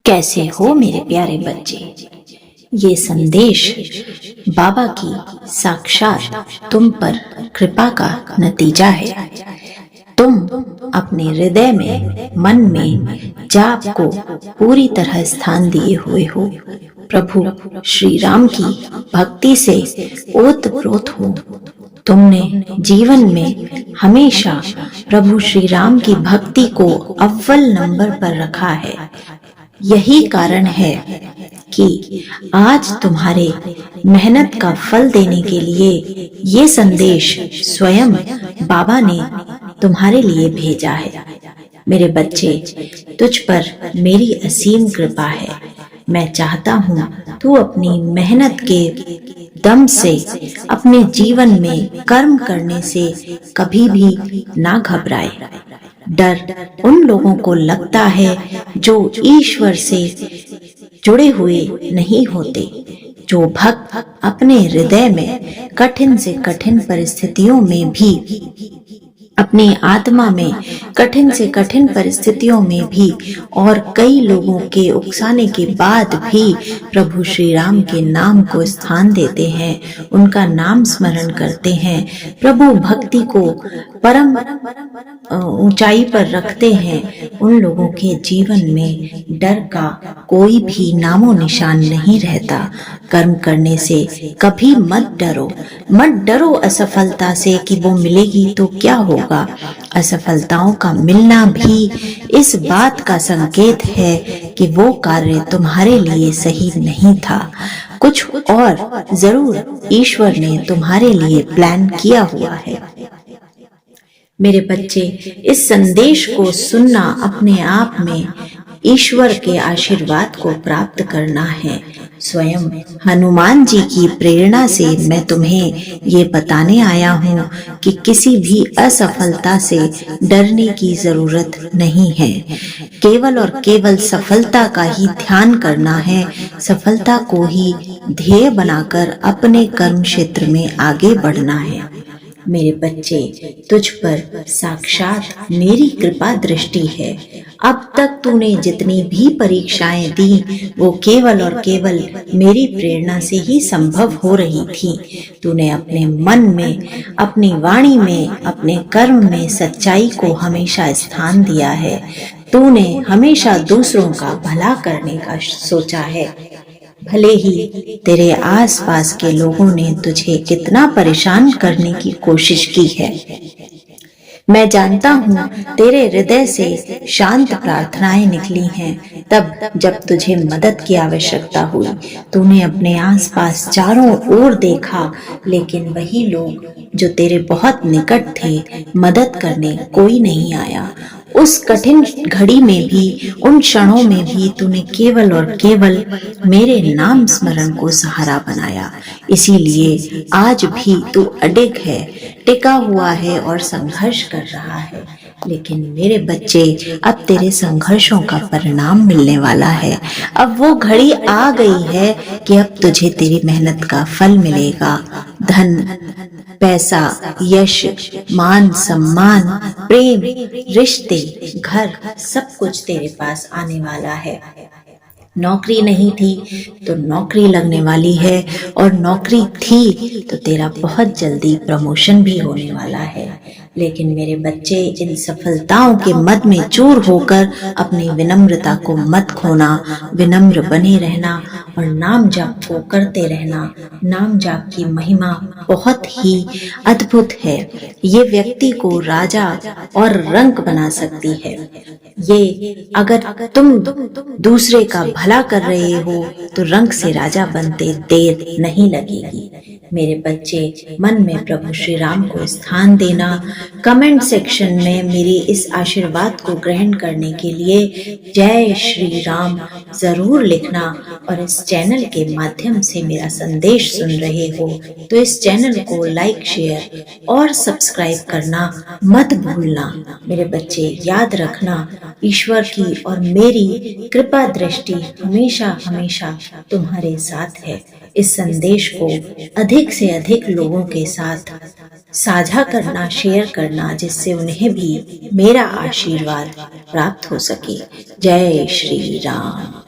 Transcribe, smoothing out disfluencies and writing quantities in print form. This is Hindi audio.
कैसे हो मेरे प्यारे बच्चे। ये संदेश बाबा की साक्षात तुम पर कृपा का नतीजा है। तुम अपने हृदय में, मन में जाप को पूरी तरह स्थान दिए हुए हो। प्रभु श्री राम की भक्ति से ओतप्रोत हो। तुमने जीवन में हमेशा प्रभु श्री राम की भक्ति को अव्वल नंबर पर रखा है। यही कारण है कि आज तुम्हारे मेहनत का फल देने के लिए ये संदेश स्वयं बाबा ने तुम्हारे लिए भेजा है। मेरे बच्चे, तुझ पर मेरी असीम कृपा है। मैं चाहता हूँ तू अपनी मेहनत के दम से अपने जीवन में कर्म करने से कभी भी ना घबराए। डर उन लोगों को लगता है जो ईश्वर से जुड़े हुए नहीं होते। जो भक्त अपने हृदय में कठिन से कठिन परिस्थितियों में भी, अपनी आत्मा में कठिन से कठिन परिस्थितियों में भी और कई लोगों के उकसाने के बाद भी प्रभु श्री राम के नाम को स्थान देते हैं, उनका नाम स्मरण करते हैं, प्रभु भक्ति को परम ऊंचाई पर रखते हैं, उन लोगों के जीवन में डर का कोई भी नामो निशान नहीं रहता। कर्म करने से कभी मत डरो। मत डरो असफलता से कि वो मिलेगी तो क्या होगा। असफलताओं का मिलना भी इस बात का संकेत है कि वो कार्य तुम्हारे लिए सही नहीं था। कुछ और जरूर ईश्वर ने तुम्हारे लिए प्लान किया हुआ है। मेरे बच्चे, इस संदेश को सुनना अपने आप में ईश्वर के आशीर्वाद को प्राप्त करना है। स्वयं हनुमान जी की प्रेरणा से मैं तुम्हें ये बताने आया हूँ कि किसी भी असफलता से डरने की जरूरत नहीं है। केवल और केवल सफलता का ही ध्यान करना है। सफलता को ही ध्येय बनाकर अपने कर्म क्षेत्र में आगे बढ़ना है। मेरे बच्चे, तुझ पर साक्षात मेरी कृपा दृष्टि है। अब तक तूने जितनी भी परीक्षाएं दी वो केवल और केवल मेरी प्रेरणा से ही संभव हो रही थी। तूने अपने मन में, अपनी वाणी में, अपने कर्म में सच्चाई को हमेशा स्थान दिया है। तूने हमेशा दूसरों का भला करने का सोचा है। भले ही तेरे आसपास के लोगों ने तुझे कितना परेशान करने की कोशिश की है, मैं जानता हूँ तेरे हृदय से शांत प्रार्थनाएं निकली हैं। तब जब तुझे मदद की आवश्यकता हुई, तूने अपने आसपास चारों ओर देखा, लेकिन वही लोग जो तेरे बहुत निकट थे, मदद करने कोई नहीं आया। उस कठिन घड़ी में भी, उन क्षणों में भी तूने केवल और केवल मेरे नाम स्मरण को सहारा बनाया। इसीलिए आज भी तू अडिग है, टिका हुआ है और संघर्ष कर रहा है। लेकिन मेरे बच्चे, अब तेरे संघर्षों का परिणाम मिलने वाला है। अब वो घड़ी आ गई है कि अब तुझे तेरी मेहनत का फल मिलेगा। धन, पैसा, यश, मान, सम्मान, प्रेम, रिश्ते, घर, सब कुछ तेरे पास आने वाला है। नौकरी नहीं थी तो नौकरी लगने वाली है, और नौकरी थी तो तेरा बहुत जल्दी प्रमोशन भी होने वाला है। लेकिन मेरे बच्चे, इन सफलताओं के मद में चूर होकर अपनी विनम्रता को मत खोना। विनम्र बने रहना और नाम जाप को करते रहना। नाम जाप की महिमा बहुत ही अद्भुत है। ये व्यक्ति को राजा और रंक बना सकती है। ये अगर तुम दूसरे का भला कर रहे हो तो रंक से राजा बनते देर नहीं लगेगी। मेरे बच्चे, मन में प्रभु श्री राम को स्थान देना। कमेंट सेक्शन में मेरे इस आशीर्वाद को ग्रहण करने के लिए जय श्री राम जरूर लिखना। और इस चैनल के माध्यम से मेरा संदेश सुन रहे हो तो इस चैनल को लाइक, शेयर और सब्सक्राइब करना मत भूलना। मेरे बच्चे, याद रखना, ईश्वर की और मेरी कृपा दृष्टि हमेशा हमेशा तुम्हारे साथ है। इस संदेश को अधिक से अधिक लोगों के साथ साझा करना, शेयर करना, जिससे उन्हें भी मेरा आशीर्वाद प्राप्त हो सके। जय श्री राम।